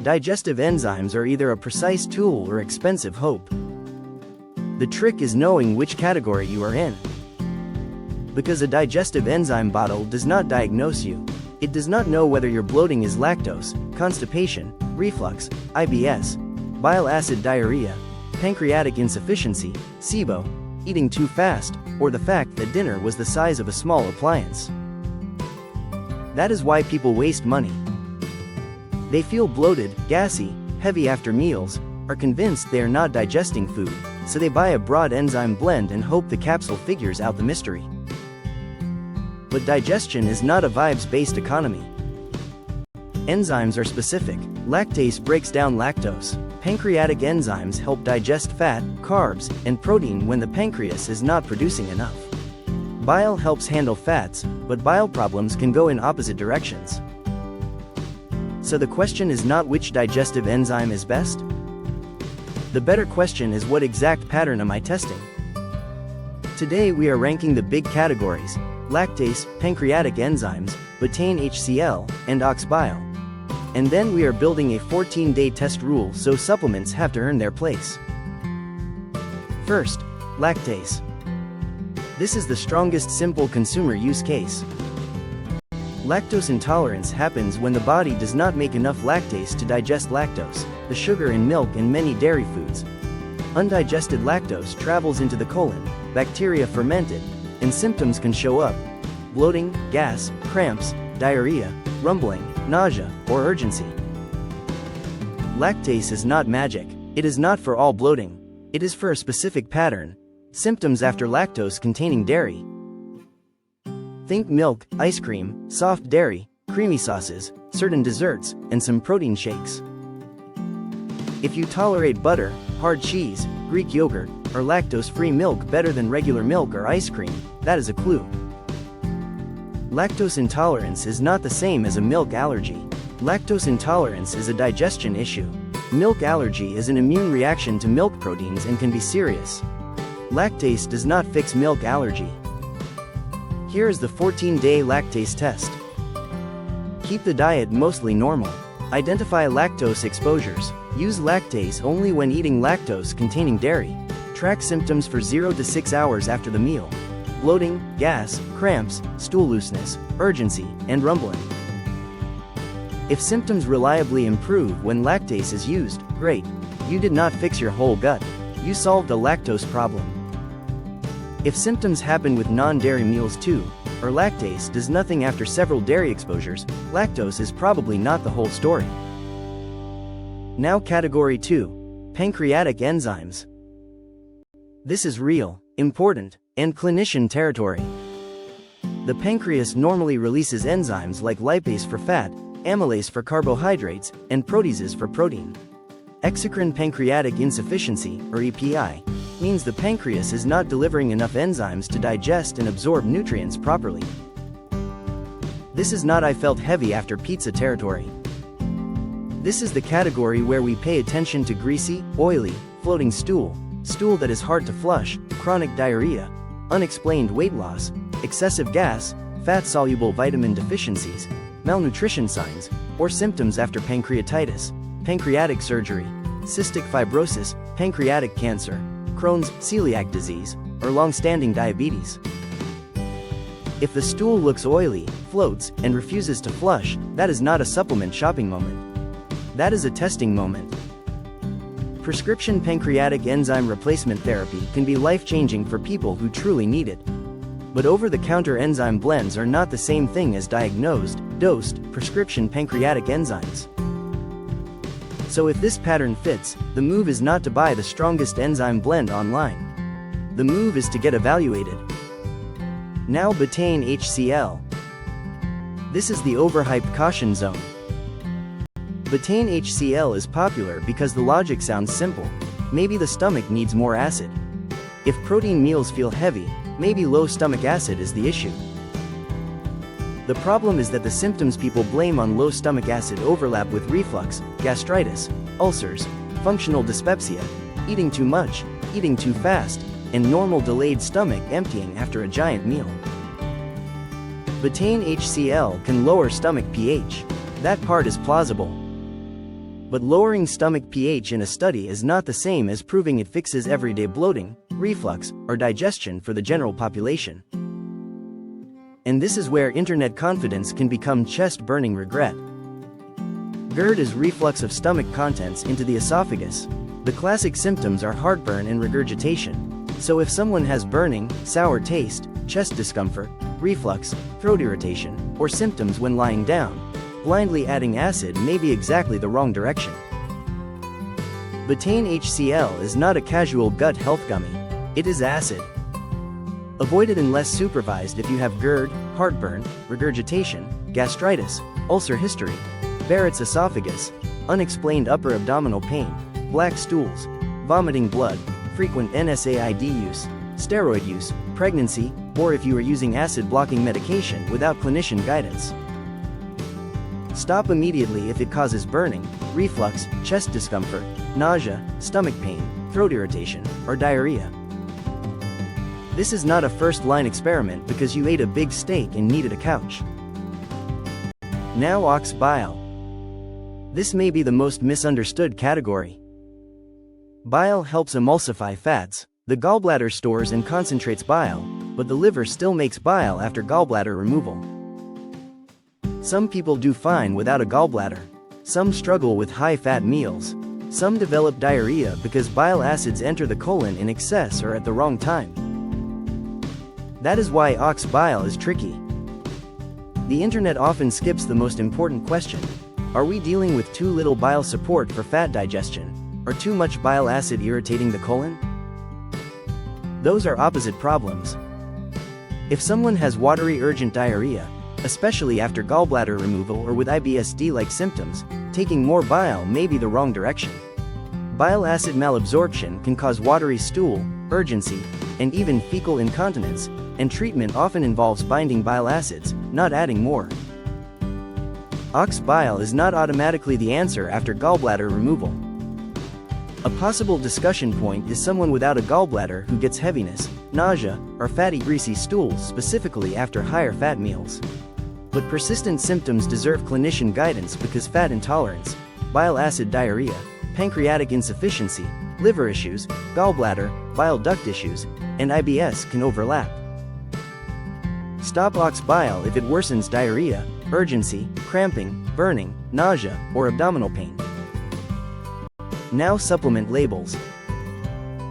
Digestive enzymes are either a precise tool or expensive hope. The trick is knowing which category you are in. Because a digestive enzyme bottle does not diagnose you. It does not know whether your bloating is lactose, constipation, reflux, IBS, bile acid diarrhea, pancreatic insufficiency, SIBO, eating too fast, or the fact that dinner was the size of a small appliance. That is why people waste money. They feel bloated, gassy, heavy after meals, are convinced they are not digesting food, so they buy a broad enzyme blend and hope the capsule figures out the mystery. But digestion is not a vibes-based economy. Enzymes are specific. Lactase breaks down lactose. Pancreatic enzymes help digest fat, carbs, and protein when the pancreas is not producing enough. Bile helps handle fats, but bile problems can go in opposite directions. So the question is not which digestive enzyme is best? The better question is what exact pattern am I testing? Today we are ranking the big categories: lactase, pancreatic enzymes, Betaine HCl, and ox bile. And then we are building a 14-day test rule so supplements have to earn their place. First, lactase. This is the strongest simple consumer use case. Lactose intolerance happens when the body does not make enough lactase to digest lactose, the sugar in milk and many dairy foods. Undigested lactose travels into the colon, bacteria ferment it, and symptoms can show up: bloating, gas, cramps, diarrhea, rumbling, nausea, or urgency. Lactase is not magic. It is not for all bloating. It is for a specific pattern. Symptoms after lactose-containing dairy. Think milk, ice cream, soft dairy, creamy sauces, certain desserts, and some protein shakes. If you tolerate butter, hard cheese, Greek yogurt, or lactose-free milk better than regular milk or ice cream, that is a clue. Lactose intolerance is not the same as a milk allergy. Lactose intolerance is a digestion issue. Milk allergy is an immune reaction to milk proteins and can be serious. Lactase does not fix milk allergy. Here is the 14-day lactase test. Keep the diet mostly normal. Identify lactose exposures. Use lactase only when eating lactose-containing dairy. Track symptoms for 0 to 6 hours after the meal: bloating, gas, cramps, stool looseness, urgency, and rumbling. If symptoms reliably improve when lactase is used, great. You did not fix your whole gut. You solved a lactose problem. If symptoms happen with non-dairy meals too, or lactase does nothing after several dairy exposures, lactose is probably not the whole story. Now category 2. Pancreatic enzymes. This is real, important, and clinician territory. The pancreas normally releases enzymes like lipase for fat, amylase for carbohydrates, and proteases for protein. Exocrine pancreatic insufficiency, or EPI, means the pancreas is not delivering enough enzymes to digest and absorb nutrients properly. This is not "I felt heavy after pizza" territory. This is the category where we pay attention to greasy, oily, floating stool that is hard to flush, chronic diarrhea, unexplained weight loss, excessive gas, fat-soluble vitamin deficiencies, malnutrition signs, or symptoms after pancreatitis, pancreatic surgery, cystic fibrosis, pancreatic cancer, Crohn's, celiac disease, or long-standing diabetes. If the stool looks oily, floats, and refuses to flush, that is not a supplement shopping moment. That is a testing moment. Prescription pancreatic enzyme replacement therapy can be life-changing for people who truly need it. But over-the-counter enzyme blends are not the same thing as diagnosed, dosed, prescription pancreatic enzymes. So if this pattern fits, the move is not to buy the strongest enzyme blend online. The move is to get evaluated. Now Betaine HCl. This is the overhyped caution zone. Betaine HCl is popular because the logic sounds simple. Maybe the stomach needs more acid. If protein meals feel heavy, maybe low stomach acid is the issue. The problem is that the symptoms people blame on low stomach acid overlap with reflux, gastritis, ulcers, functional dyspepsia, eating too much, eating too fast, and normal delayed stomach emptying after a giant meal. Betaine HCl can lower stomach pH. That part is plausible. But lowering stomach pH in a study is not the same as proving it fixes everyday bloating, reflux, or digestion for the general population. And this is where internet confidence can become chest-burning regret. GERD is reflux of stomach contents into the esophagus. The classic symptoms are heartburn and regurgitation. So if someone has burning, sour taste, chest discomfort, reflux, throat irritation, or symptoms when lying down, blindly adding acid may be exactly the wrong direction. Betaine HCl is not a casual gut health gummy. It is acid. Avoid it unless supervised if you have GERD, heartburn, regurgitation, gastritis, ulcer history, Barrett's esophagus, unexplained upper abdominal pain, black stools, vomiting blood, frequent NSAID use, steroid use, pregnancy, or if you are using acid-blocking medication without clinician guidance. Stop immediately if it causes burning, reflux, chest discomfort, nausea, stomach pain, throat irritation, or diarrhea. This is not a first-line experiment because you ate a big steak and needed a couch. Now ox bile. This may be the most misunderstood category. Bile helps emulsify fats. The gallbladder stores and concentrates bile, but the liver still makes bile after gallbladder removal. Some people do fine without a gallbladder. Some struggle with high-fat meals. Some develop diarrhea because bile acids enter the colon in excess or at the wrong time. That is why ox bile is tricky. The internet often skips the most important question. Are we dealing with too little bile support for fat digestion, or too much bile acid irritating the colon? Those are opposite problems. If someone has watery urgent diarrhea, especially after gallbladder removal or with IBS-D-like symptoms, taking more bile may be the wrong direction. Bile acid malabsorption can cause watery stool, urgency, and even fecal incontinence, and treatment often involves binding bile acids, not adding more. Ox bile is not automatically the answer after gallbladder removal. A possible discussion point is someone without a gallbladder who gets heaviness, nausea, or fatty greasy stools specifically after higher fat meals. But persistent symptoms deserve clinician guidance because fat intolerance, bile acid diarrhea, pancreatic insufficiency, liver issues, gallbladder, bile duct issues, and IBS can overlap. Stop ox bile if it worsens diarrhea, urgency, cramping, burning, nausea, or abdominal pain. Now supplement labels.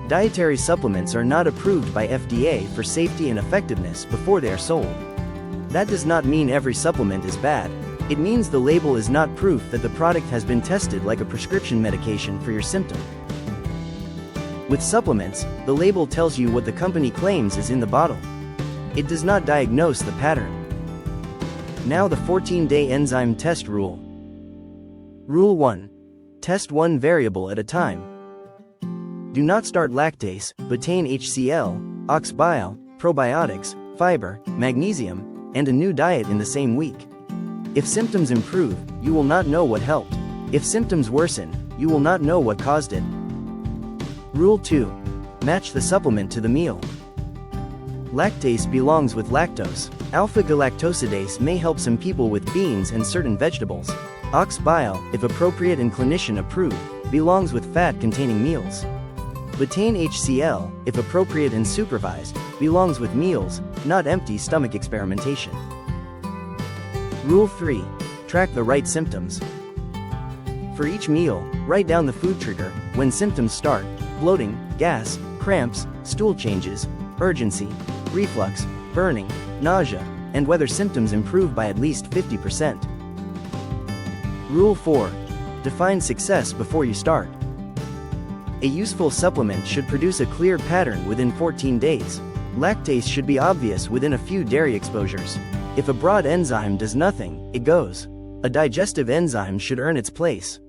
Dietary supplements are not approved by FDA for safety and effectiveness before they are sold. That does not mean every supplement is bad. It means the label is not proof that the product has been tested like a prescription medication for your symptom. With supplements, the label tells you what the company claims is in the bottle. It does not diagnose the pattern. Now the 14-day enzyme test rule. Rule 1. Test one variable at a time. Do not start lactase, Betaine HCl, ox bile, probiotics, fiber, magnesium, and a new diet in the same week. If symptoms improve, you will not know what helped. If symptoms worsen, you will not know what caused it. Rule 2. Match the supplement to the meal. Lactase belongs with lactose. Alpha-galactosidase may help some people with beans and certain vegetables. Ox bile, if appropriate and clinician approved, belongs with fat-containing meals. Betaine HCl, if appropriate and supervised, belongs with meals, not empty stomach experimentation. Rule 3. Track the right symptoms. For each meal, write down the food trigger, when symptoms start, bloating, gas, cramps, stool changes, urgency, reflux, burning, nausea, and whether symptoms improve by at least 50%. Rule 4. Define success before you start. A useful supplement should produce a clear pattern within 14 days. Lactase should be obvious within a few dairy exposures. If a broad enzyme does nothing, it goes. A digestive enzyme should earn its place.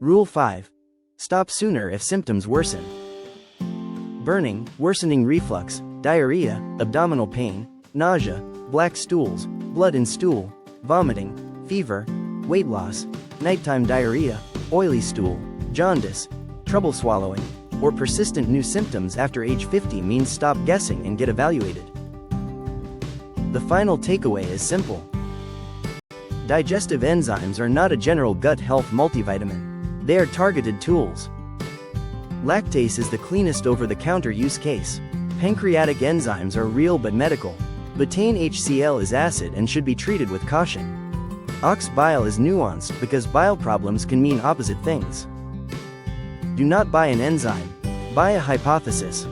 Rule 5. Stop sooner if symptoms worsen. Burning, worsening reflux, diarrhea, abdominal pain, nausea, black stools, blood in stool, vomiting, fever, weight loss, nighttime diarrhea, oily stool, jaundice, trouble swallowing, or persistent new symptoms after age 50 means stop guessing and get evaluated. The final takeaway is simple. Digestive enzymes are not a general gut health multivitamin. They are targeted tools. Lactase is the cleanest over-the-counter use case. Pancreatic enzymes are real but medical. Betaine HCl is acid and should be treated with caution. Bile is nuanced because bile problems can mean opposite things. Do not buy an enzyme. Buy a hypothesis.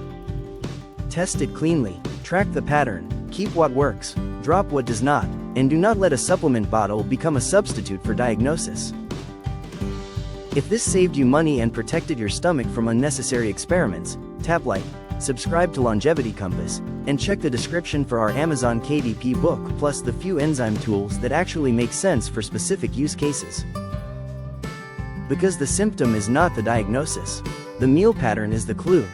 Test it cleanly, track the pattern, keep what works, drop what does not, and do not let a supplement bottle become a substitute for diagnosis. If this saved you money and protected your stomach from unnecessary experiments, tap like, subscribe to Longevity Compass, and check the description for our Amazon KDP book plus the few enzyme tools that actually make sense for specific use cases. Because the symptom is not the diagnosis. The meal pattern is the clue.